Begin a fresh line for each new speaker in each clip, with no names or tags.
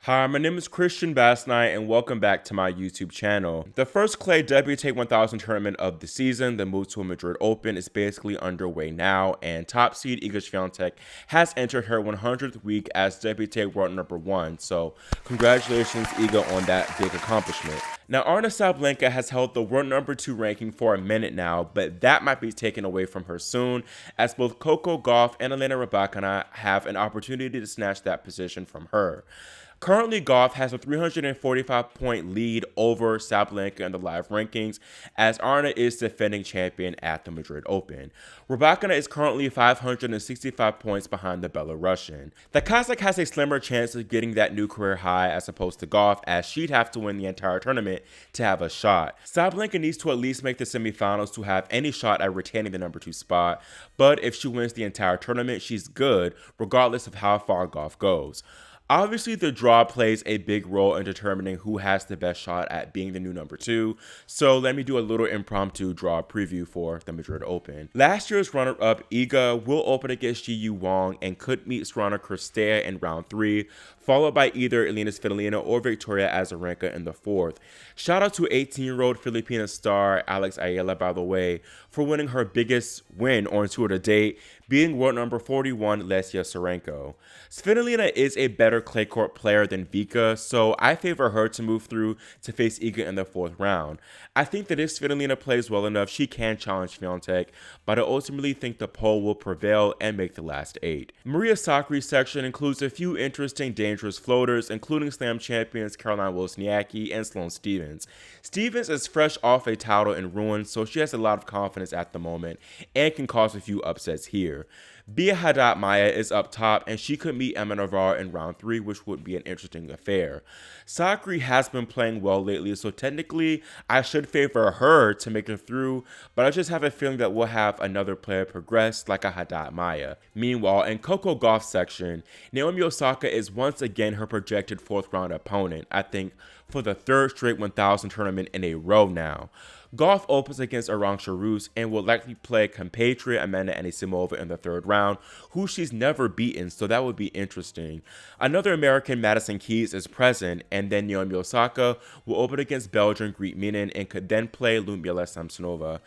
Hi, my name is Christian Basnight and welcome back to my YouTube channel. The first clay WTA 1000 tournament of the season, the Mutua Madrid Open, is basically underway now, and top seed Iga Swiatek has entered her 100th week as WTA world number 1, so congratulations Iga on that big accomplishment. Now, Aryna Sabalenka has held the world number 2 ranking for a minute now, but that might be taken away from her soon, as both Coco, Gauff, and Elena Rybakina have an opportunity to snatch that position from her. Currently, Gauff has a 345-point lead over Sabalenka in the live rankings, as Aryna is defending champion at the Madrid Open. Rybakina is currently 565 points behind the Belarusian. The Kazakh has a slimmer chance of getting that new career high as opposed to Gauff, as she'd have to win the entire tournament to have a shot. Sabalenka needs to at least make the semifinals to have any shot at retaining the number 2 spot, but if she wins the entire tournament, she's good, regardless of how far Gauff goes. Obviously, the draw plays a big role in determining who has the best shot at being the new number 2, so let me do a little impromptu draw preview for the Madrid Open. Last year's runner-up Iga will open against Ji Wang and could meet Sorana Cîrstea in round 3, followed by either Elena Svitolina or Victoria Azarenka in the 4th. Shout out to 18-year-old Filipina star Alex Ayala, by the way, for winning her biggest win on tour to date, being world number 41 Lesia Sorenko. Svitolina is a better clay court player than Vika, so I favor her to move through to face Iga in the 4th round. I think that if Svitolina plays well enough, she can challenge Swiatek, but I ultimately think the pole will prevail and make the last 8. Maria Sakkari's section includes a few interesting, dangerous floaters, including slam champions Caroline Wozniacki and Sloane Stephens. Stephens is fresh off a title in ruin, so she has a lot of confidence at the moment and can cause a few upsets here. Bia Haddad Maia is up top, and she could meet Emma Navarro in round 3, which would be an interesting affair. Sakkari has been playing well lately, so technically I should favor her to make it through, but I just have a feeling that we'll have another player progress like a Haddad Maia. Meanwhile, in Coco Gauff's section, Naomi Osaka is once again her projected 4th round opponent, I think for the 3rd straight 1000 tournament in a row now. Gauff opens against Arantxa Rus and will likely play compatriot Amanda Anisimova in the 3rd round, who she's never beaten, so that would be interesting. Another American, Madison Keys, is present, and then Naomi Osaka will open against Belgian Greet Minen and could then play Ludmila Samsonova.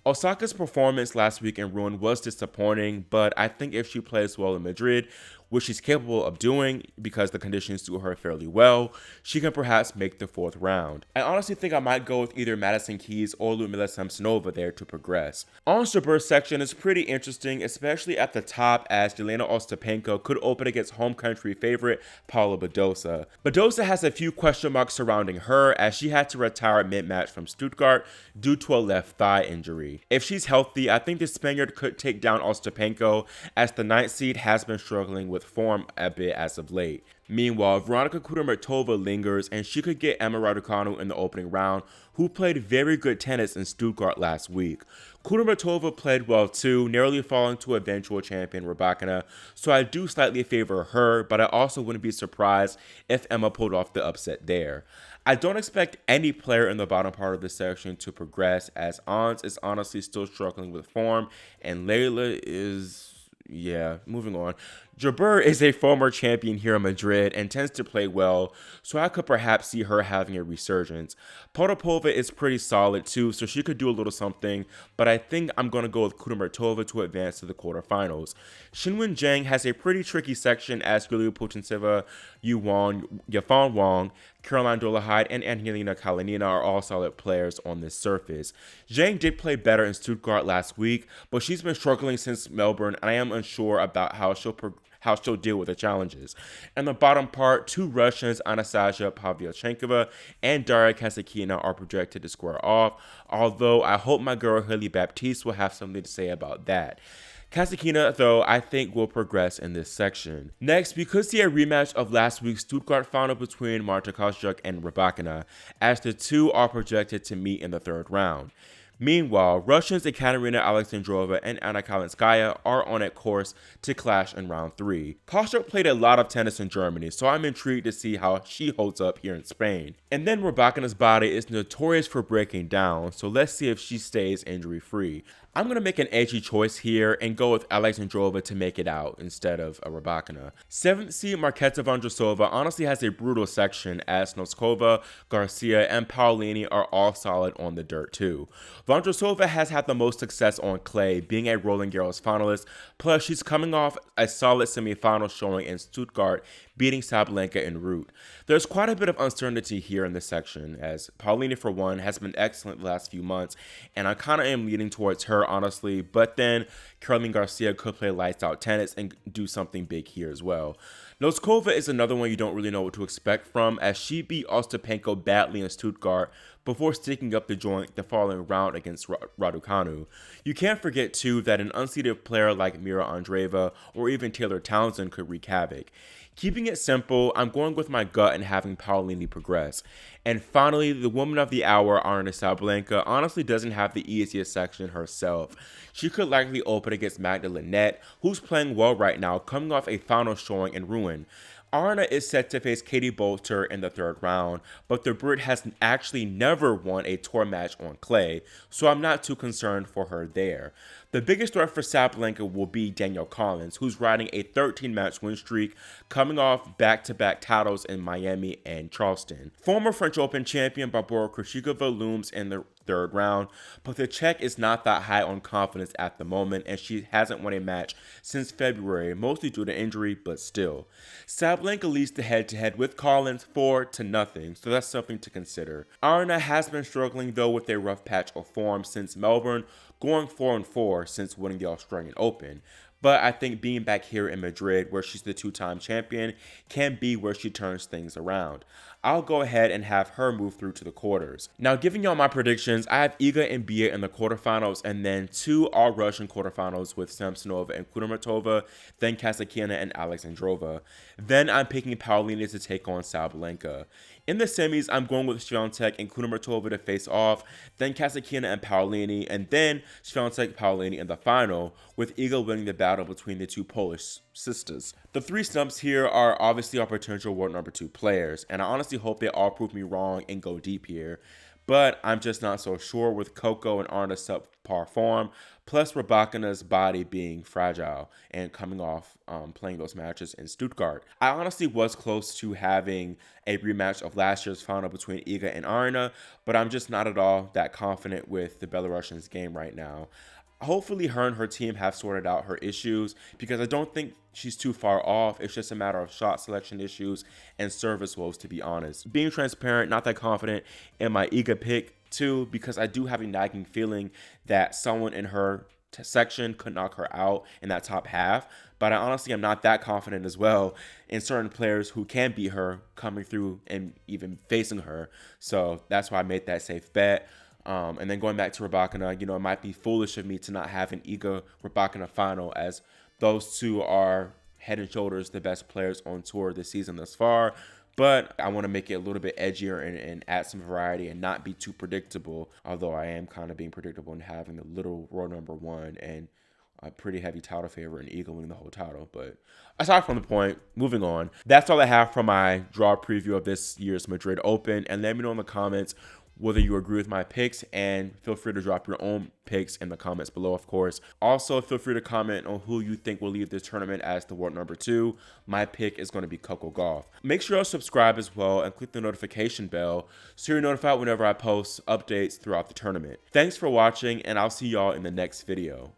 Osaka's performance last week in Rouen was disappointing, but I think if she plays well in Madrid, which she's capable of doing because the conditions suit her fairly well, she can perhaps make the 4th round. I honestly think I might go with either Madison Keys or Ludmila Samsonova there to progress. On Jaber's section is pretty interesting, especially at the top, as Jelena Ostapenko could open against home country favorite Paula Badosa. Badosa has a few question marks surrounding her, as she had to retire mid-match from Stuttgart due to a left thigh injury. If she's healthy, I think the Spaniard could take down Ostapenko, as the 9th seed has been struggling with form a bit as of late. Meanwhile, Veronika Kudermetova lingers, and she could get Emma Raducanu in the opening round, who played very good tennis in Stuttgart last week. Kudermetova played well too, narrowly falling to eventual champion Rybakina, so I do slightly favor her, but I also wouldn't be surprised if Emma pulled off the upset there. I don't expect any player in the bottom part of the section to progress, as Ons is honestly still struggling with form, and Layla is... yeah, moving on. Jaber is a former champion here in Madrid and tends to play well, so I could perhaps see her having a resurgence. Potapova is pretty solid too, so she could do a little something, but I think I'm going to go with Kudermetova to advance to the quarterfinals. Xinwen Zhang has a pretty tricky section, as Yulia Putintseva, Yafan Wang, Caroline Dolehide, and Angelina Kalinina are all solid players on this surface. Zhang did play better in Stuttgart last week, but she's been struggling since Melbourne, and I am unsure about how she'll deal with the challenges. In the bottom part, 2 Russians, Anastasia Pavlyuchenkova and Daria Kasatkina, are projected to square off, although I hope my girl Haley Baptiste will have something to say about that. Kasatkina, though, I think will progress in this section. Next, we could see a rematch of last week's Stuttgart final between Marta Kostyuk and Rybakina, as the two are projected to meet in the 3rd round. Meanwhile, Russians Ekaterina Alexandrova and Anna Kalinskaya are on a course to clash in round 3. Kostyuk played a lot of tennis in Germany, so I'm intrigued to see how she holds up here in Spain. And then Rybakina's body is notorious for breaking down, so let's see if she stays injury-free. I'm going to make an edgy choice here and go with Alexandrova to make it out instead of a Rybakina. 7th seed Marketa Vondrousova honestly has a brutal section, as Noskova, Garcia, and Paolini are all solid on the dirt too. Vondrousova has had the most success on clay, being a Roland Garros finalist, plus she's coming off a solid semifinal showing in Stuttgart, beating Sabalenka en route. There's quite a bit of uncertainty here in this section, as Paolini, for one, has been excellent the last few months, and I kind of am leaning towards her, honestly, but then Caroline Garcia could play lights out tennis and do something big here as well. Noskova is another one you don't really know what to expect from, as she beat Ostapenko badly in Stuttgart before sticking up the joint the following round against Raducanu. You can't forget too that an unseeded player like Mira Andreeva or even Taylor Townsend could wreak havoc. Keeping it simple, I'm going with my gut and having Paolini progress. And finally, the woman of the hour, Aryna Sabalenka, honestly doesn't have the easiest section herself. She could likely open against Magda Linette, who's playing well right now, coming off a final showing in Rouen. Aryna is set to face Katie Bolter in the 3rd round, but the Brit has actually never won a tour match on clay, so I'm not too concerned for her there. The biggest threat for Sabalenka will be Danielle Collins, who's riding a 13-match win streak, coming off back-to-back titles in Miami and Charleston. Former French Open champion Barbora Krejcikova looms in the 3rd round, but the Czech is not that high on confidence at the moment, and she hasn't won a match since February, mostly due to injury, but still. Sabalenka leads the head-to-head with Collins 4-0, so that's something to consider. Aryna has been struggling though with a rough patch of form since Melbourne, going 4-4 since winning the Australian Open. But I think being back here in Madrid, where she's the 2-time champion, can be where she turns things around. I'll go ahead and have her move through to the quarters. Now, giving y'all my predictions, I have Iga and Bia in the quarterfinals, and then 2 all-Russian quarterfinals with Samsonova and Kudermetova, then Kasatkina and Alexandrova. Then I'm picking Paolini to take on Sabalenka. In the semis, I'm going with Swiatek and Kudermetova to face off, then Kasatkina and Paolini, and then Swiatek Paolini in the final, with Iga winning the battle between the 2 Polish sisters. The 3 stumps here are obviously our potential world number 2 players, and I honestly hope they all prove me wrong and go deep here. But I'm just not so sure with Coco and Aryna's subpar form, plus Rybakina's body being fragile and coming off playing those matches in Stuttgart. I honestly was close to having a rematch of last year's final between Iga and Aryna, but I'm just not at all that confident with the Belarusian's game right now. Hopefully her and her team have sorted out her issues, because I don't think she's too far off. It's just a matter of shot selection issues and service woes, to be honest. Being transparent, not that confident in my Iga pick too, because I do have a nagging feeling that someone in her section could knock her out in that top half. But I honestly am not that confident as well in certain players who can beat her coming through and even facing her. So that's why I made that safe bet. And then going back to Rybakina, it might be foolish of me to not have an Iga Rybakina final, as those 2 are head and shoulders the best players on tour this season thus far. But I want to make it a little bit edgier and add some variety and not be too predictable, although I am kind of being predictable and having the little world number 1 and a pretty heavy title favorite and Iga winning the whole title. But aside from the point, moving on, that's all I have for my draw preview of this year's Madrid Open. And let me know in the comments whether you agree with my picks, and feel free to drop your own picks in the comments below, of course. Also, feel free to comment on who you think will leave this tournament as the world number 2. My pick is going to be Coco Gauff. Make sure to subscribe as well and click the notification bell so you're notified whenever I post updates throughout the tournament. Thanks for watching, and I'll see y'all in the next video.